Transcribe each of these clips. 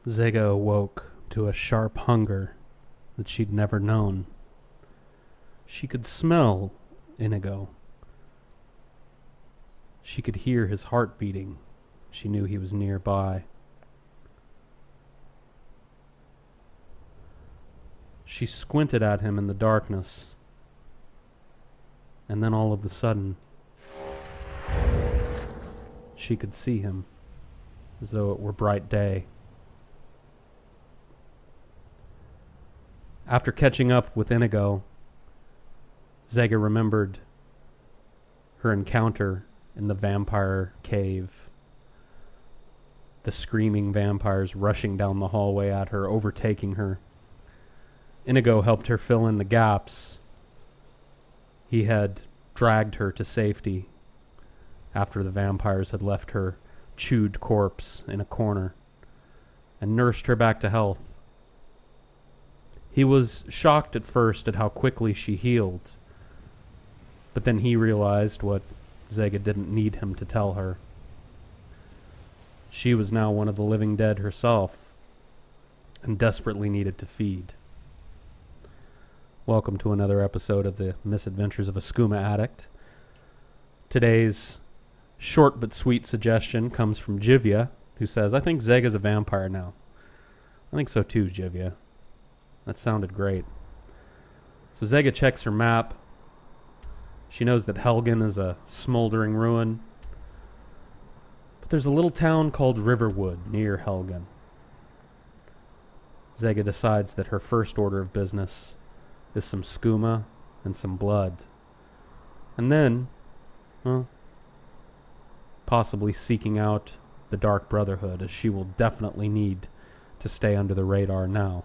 Zega awoke to a sharp hunger that she'd never known. She could smell Inigo. She could hear his heart beating. She knew he was nearby. She squinted at him in the darkness, and then all of a sudden, she could see him as though it were bright day. After catching up with Inigo, Zega remembered her encounter in the vampire cave. The screaming vampires rushing down the hallway at her, overtaking her. Inigo helped her fill in the gaps. He had dragged her to safety after the vampires had left her chewed corpse in a corner and nursed her back to health. He was shocked at first at how quickly she healed, but then he realized what Zega didn't need him to tell her. She was now one of the living dead herself and desperately needed to feed. Welcome to another episode of the Misadventures of a Skooma Addict. Today's short but sweet suggestion comes from Jivia, who says, I think Zega's a vampire now. I think so too, Jivia. That sounded great. So Zega checks her map. She knows that Helgen is a smoldering ruin. But there's a little town called Riverwood near Helgen. Zega decides that her first order of business is some skooma and some blood. And then, well, possibly seeking out the Dark Brotherhood, as she will definitely need to stay under the radar now.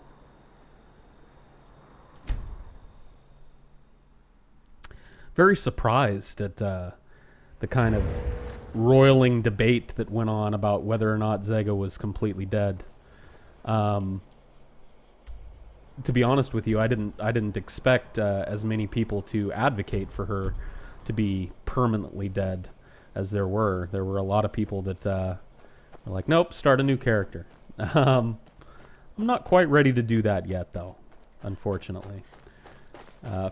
Very surprised at the kind of roiling debate that went on about whether or not Zega was completely dead. To be honest with you, I didn't expect as many people to advocate for her to be permanently dead as there were. There were a lot of people that were like, nope, start a new character. I'm not quite ready to do that yet, though, unfortunately.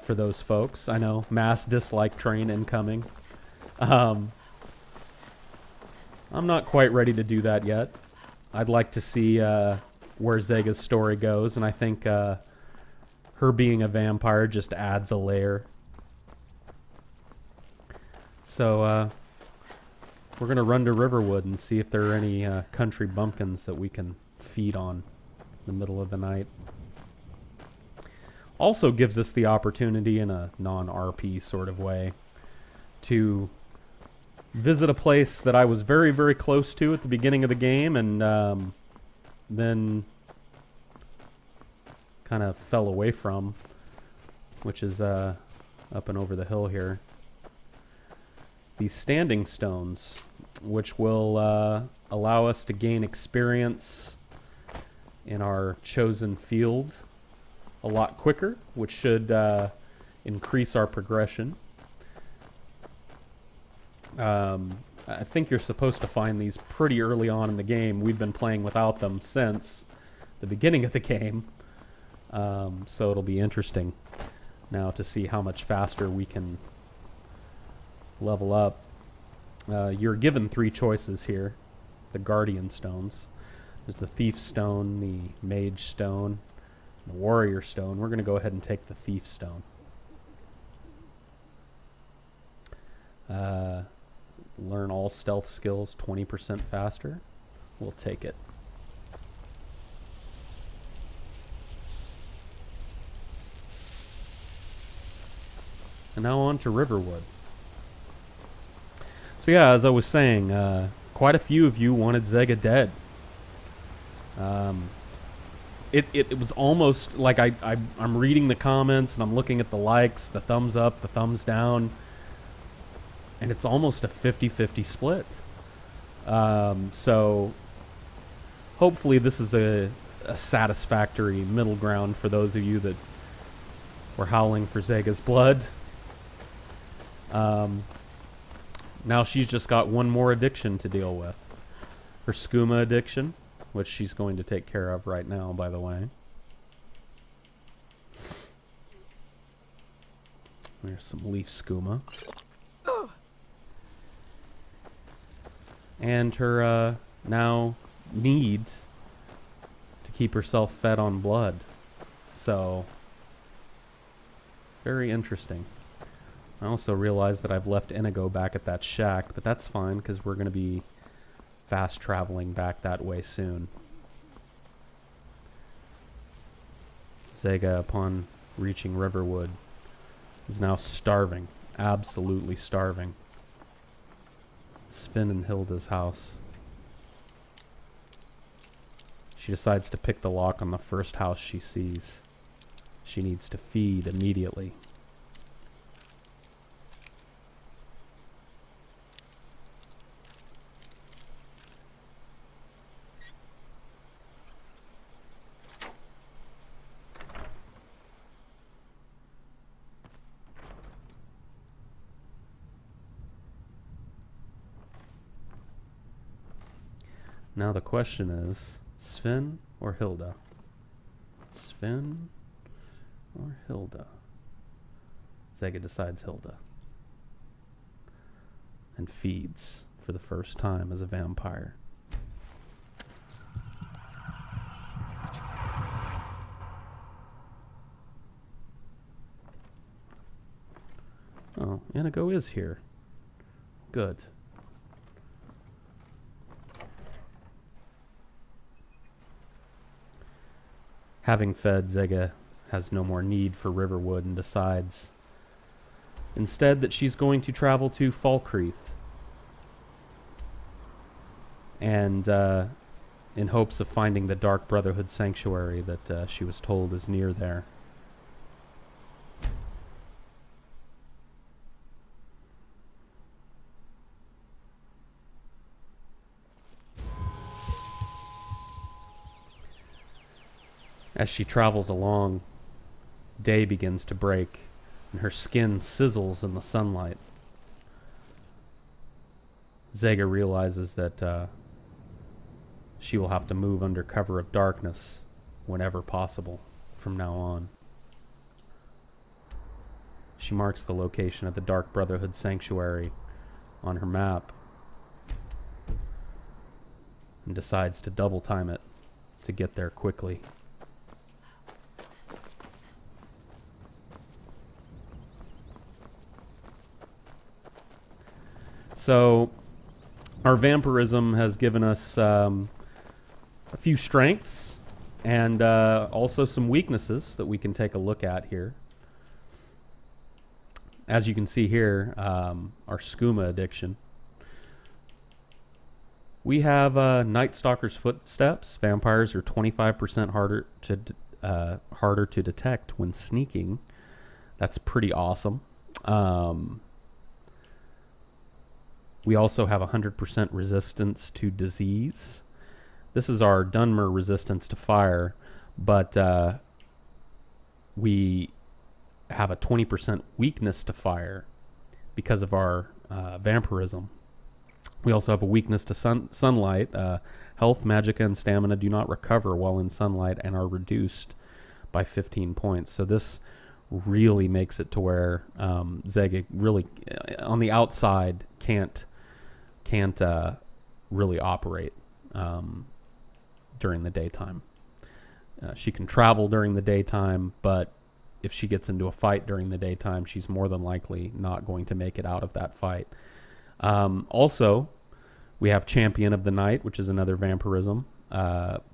For those folks, I know, mass dislike train incoming. I'm not quite ready to do that yet. I'd like to see where Zega's story goes, and I think her being a vampire just adds a layer. So we're going to run to Riverwood and see if there are any country bumpkins that we can feed on in the middle of the night. Also gives us the opportunity in a non-RP sort of way to visit a place that I was very, very close to at the beginning of the game, and then kind of fell away from, which is up and over the hill here. These standing stones, which will allow us to gain experience in our chosen field a lot quicker, which should increase our progression. I think you're supposed to find these pretty early on in the game. We've been playing without them since the beginning of the game. So it'll be interesting now to see how much faster we can level up. You're given 3 choices here. The Guardian Stones. There's the Thief Stone, the Mage Stone, and the Warrior Stone. We're going to go ahead and take the Thief Stone. Learn all stealth skills 20% faster. We'll take it. And now on to Riverwood. So yeah, as I was saying, quite a few of you wanted Zega dead. It was almost like I'm reading the comments and I'm looking at the likes, the thumbs up, the thumbs down, and it's almost a 50-50 split. So hopefully this is a satisfactory middle ground for those of you that were howling for Zega's blood. Now she's just got one more addiction to deal with. Her skooma addiction, which she's going to take care of right now, by the way. There's some leaf skooma. And her now need to keep herself fed on blood. So, very interesting. I also realized that I've left Inigo back at that shack, but that's fine because we're going to be fast traveling back that way soon. Zega, upon reaching Riverwood, is now starving. Absolutely starving. Sven and Hilda's house. She decides to pick the lock on the first house she sees. She needs to feed immediately. Now the question is, Sven or Hilda? Sven or Hilda? Zega decides Hilda. And feeds for the first time as a vampire. Oh, Inigo is here. Good. Having fed, Zega has no more need for Riverwood and decides instead that she's going to travel to Falkreath. And in hopes of finding the Dark Brotherhood sanctuary that she was told is near there. As she travels along, day begins to break, and her skin sizzles in the sunlight. Zega realizes that she will have to move under cover of darkness whenever possible from now on. She marks the location of the Dark Brotherhood sanctuary on her map and decides to double time it to get there quickly. So, our vampirism has given us a few strengths and also some weaknesses that we can take a look at here. As you can see here, our skooma addiction. We have Night Stalker's footsteps. Vampires are 25% harder to detect when sneaking. That's pretty awesome. We also have 100% resistance to disease. This is our Dunmer resistance to fire, but we have a 20% weakness to fire because of our vampirism. We also have a weakness to sunlight. Health, magicka, and stamina do not recover while in sunlight and are reduced by 15 points. So this really makes it to where Zega really, on the outside, can't really operate during the daytime. She can travel during the daytime, but if she gets into a fight during the daytime, she's more than likely not going to make it out of that fight. Also, we have Champion of the Night, which is another vampirism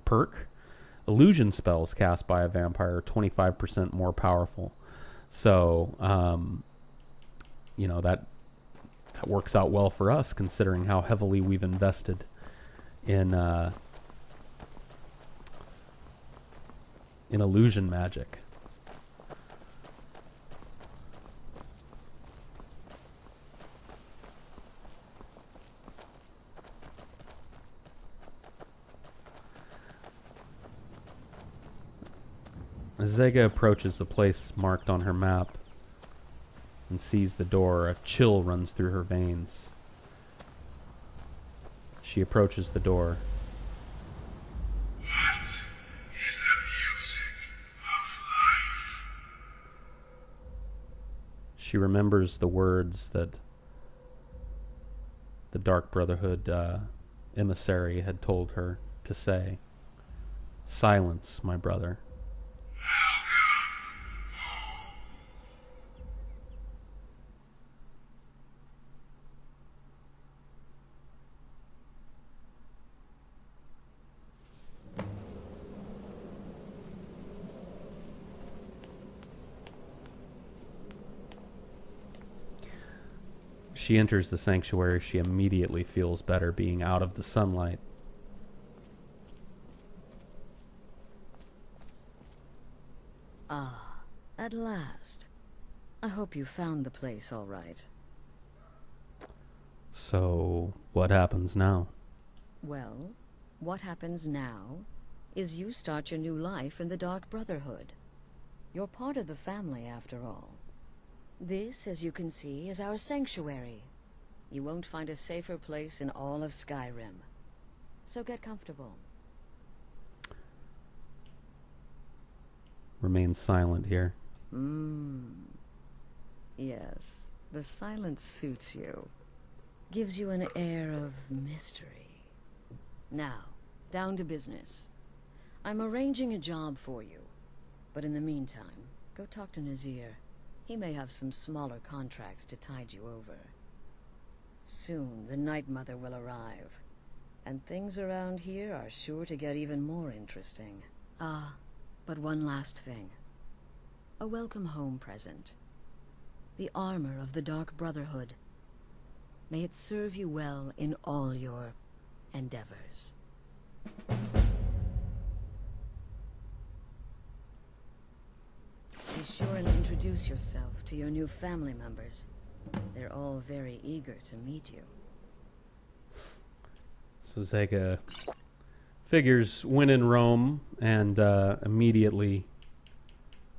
perk. Illusion spells cast by a vampire are 25% more powerful. So, that works out well for us, considering how heavily we've invested in illusion magic. As Zega approaches the place marked on her map and sees the door, a chill runs through her veins. She approaches the door. She remembers the words that the Dark Brotherhood emissary had told her to say. Silence, my brother. She enters the sanctuary. She immediately feels better being out of the sunlight. Ah, at last. I hope you found the place all right. So, what happens now? Well, what happens now is you start your new life in the Dark Brotherhood. You're part of the family, after all. This, as you can see, is our sanctuary. You won't find a safer place in all of Skyrim. So get comfortable. Remain silent here. Yes, the silence suits you. Gives you an air of mystery. Now, down to business. I'm arranging a job for you. But in the meantime, go talk to Nazir. He may have some smaller contracts to tide you over. Soon, the Night Mother will arrive. And things around here are sure to get even more interesting. But one last thing. A welcome home present. The armor of the Dark Brotherhood. May it serve you well in all your endeavors. Be sure and introduce yourself to your new family members. They're all very eager to meet you. So Zega figures when in Rome and immediately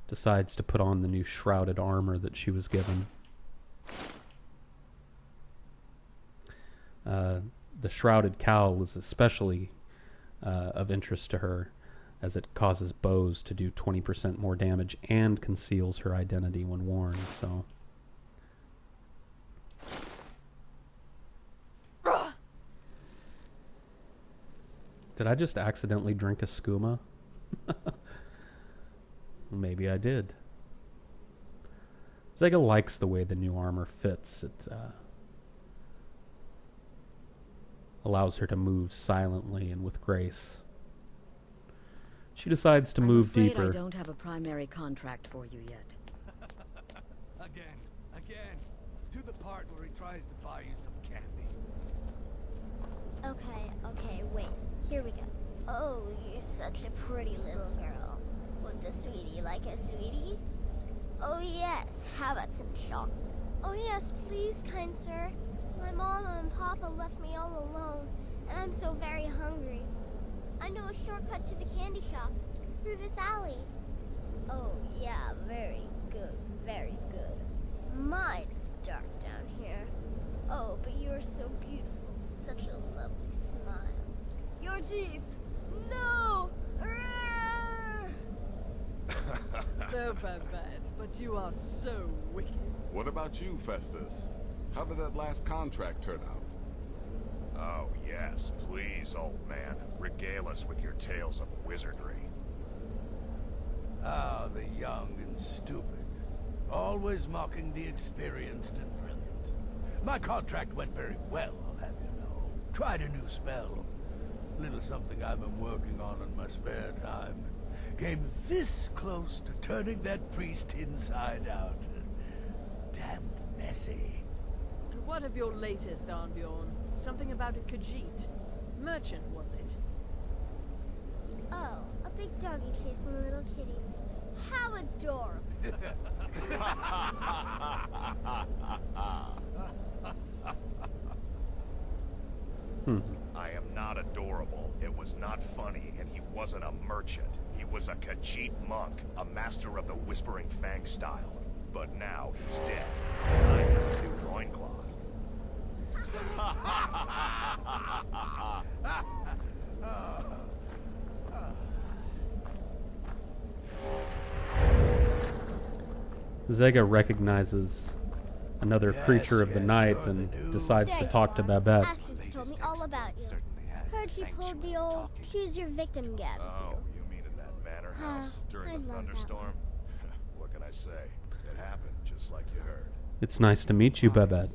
decides to put on the new shrouded armor that she was given. The shrouded cowl is especially of interest to her, as it causes bows to do 20% more damage and conceals her identity when worn. So, did I just accidentally drink a skooma? Maybe I did. Zega likes the way the new armor fits. It allows her to move silently and with grace. She decides to move deeper. I'm afraid I don't have a primary contract for you yet. Again. To the part where he tries to buy you some candy. Okay, wait. Here we go. Oh, you're such a pretty little girl. Would the sweetie like a sweetie? Oh yes, how about some chocolate? Oh yes, please, kind sir. My mama and papa left me all alone, and I'm so very hungry. I know a shortcut to the candy shop, through this alley. Oh yeah, very good, very good. Mine is dark down here. Oh, but you're so beautiful, such a lovely smile. Your teeth! No! No, Babette, but you are so wicked. What about you, Festus? How did that last contract turn out? Oh, yes. Please, old man. Regale us with your tales of wizardry. Ah, the young and stupid. Always mocking the experienced and brilliant. My contract went very well, I'll have you know. Tried a new spell. Little something I've been working on in my spare time. Came this close to turning that priest inside out. Damned messy. And what of your latest, Arnbjorn? Something about a Khajiit. Merchant, was it? Oh, a big doggy chasing a little kitty. How adorable. I am not adorable. It was not funny, and he wasn't a merchant. He was a Khajiit monk, a master of the Whispering Fang style. But now he's dead, and I have a new loincloth. Zega recognizes another Yes, creature of the yes, night you're the and new- decides There to you talk to are. Babette. Astrid's told me all about you. Heard she pulled the old choose your victim gag with Oh, you. you mean in that manor house during I the love that thunderstorm? What can I say? It happened just like you heard. It's nice to meet you, Babette.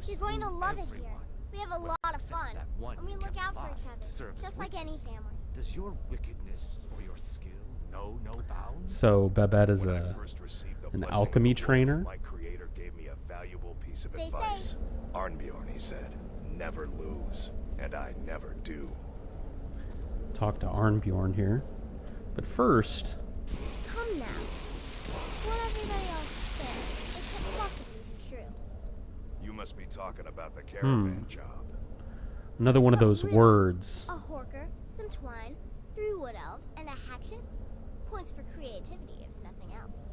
You're going to love it here. We have a lot of fun, and we look out for each other, just like any family. Does your wickedness or your skill know no bounds? So Babette is When I a first received the an blessing of alchemy the wolf, trainer? My creator gave me a valuable piece of Stay advice. safe. Arnbjorn, he said, never lose. And I never do. talk to Arnbjorn here. But first, Come now. What everybody else said, it could possibly be true. You must be talking about the caravan Hmm. job. another one of Oh, those really? words. A horker, some twine, 3 wood elves, and a hatchet? Points for creativity, if nothing else.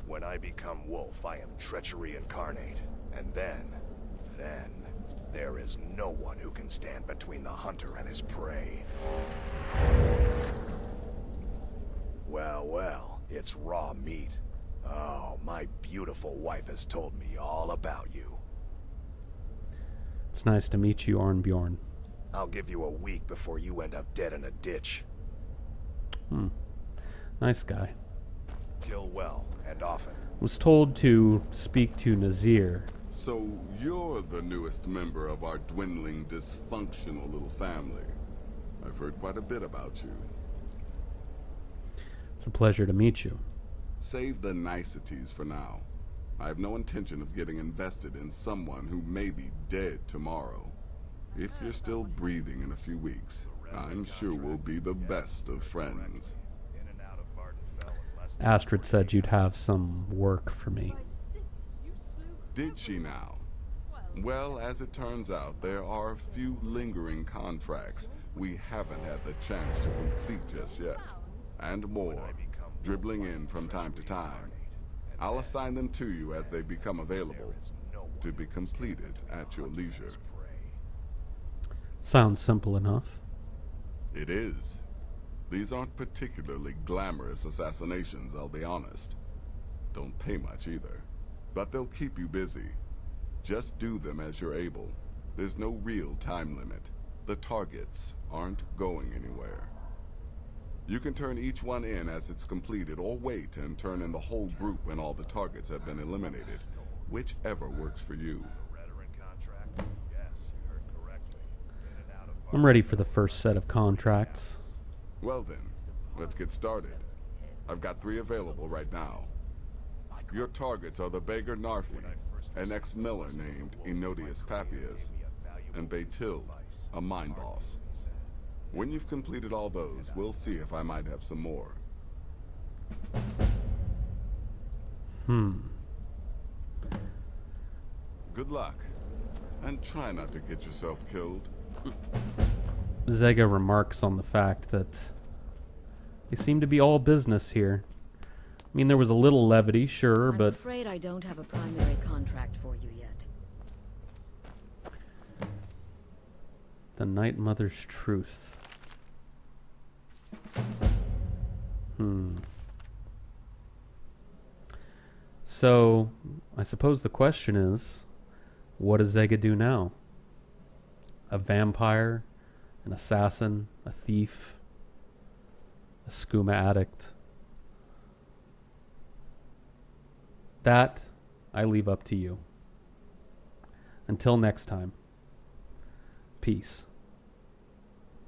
When I become wolf, I am treachery incarnate. And then, there is no one who can stand between the hunter and his prey. Well, it's raw meat. Oh, my beautiful wife has told me all about you. It's nice to meet you, Arnbjorn. I'll give you a week before you end up dead in a ditch. Nice guy. Kill well and often. Was told to speak to Nazir. So you're the newest member of our dwindling, dysfunctional little family. I've heard quite a bit about you. It's a pleasure to meet you. Save the niceties for now. I have no intention of getting invested in someone who may be dead tomorrow. If you're still breathing in a few weeks, I'm sure we'll be the best of friends. In and out of Vardenfell in less than Astrid said you'd have some work for me. By 6, you slew Did she now? Well, as it turns out, there are a few lingering contracts we haven't had the chance to complete just yet. And more, dribbling in from time to time. I'll assign them to you as they become available, to be completed at your leisure. Sounds simple enough. It is. These aren't particularly glamorous assassinations, I'll be honest. Don't pay much either. But they'll keep you busy. Just do them as you're able. There's no real time limit. The targets aren't going anywhere. You can turn each one in as it's completed, or wait and turn in the whole group when all the targets have been eliminated. Whichever works for you. veteran contract. Yes, you heard correctly. In and out of I'm ready for the first set of contracts. Well then, let's get started. I've got 3 available right now. Your targets are the beggar Narfi, an ex-miller named Enodius Papias, and Baytil, a mine boss. When you've completed all those, we'll see if I might have some more. Good luck, and try not to get yourself killed. Zega remarks on the fact that they seem to be all business here. I mean, there was a little levity, sure, I'm but afraid I don't have a primary contract for you yet. the Night Mother's truth. So, I suppose the question is, what does Zega do now? A vampire, an assassin, a thief, a skooma addict? That I leave up to you. Until next time, peace.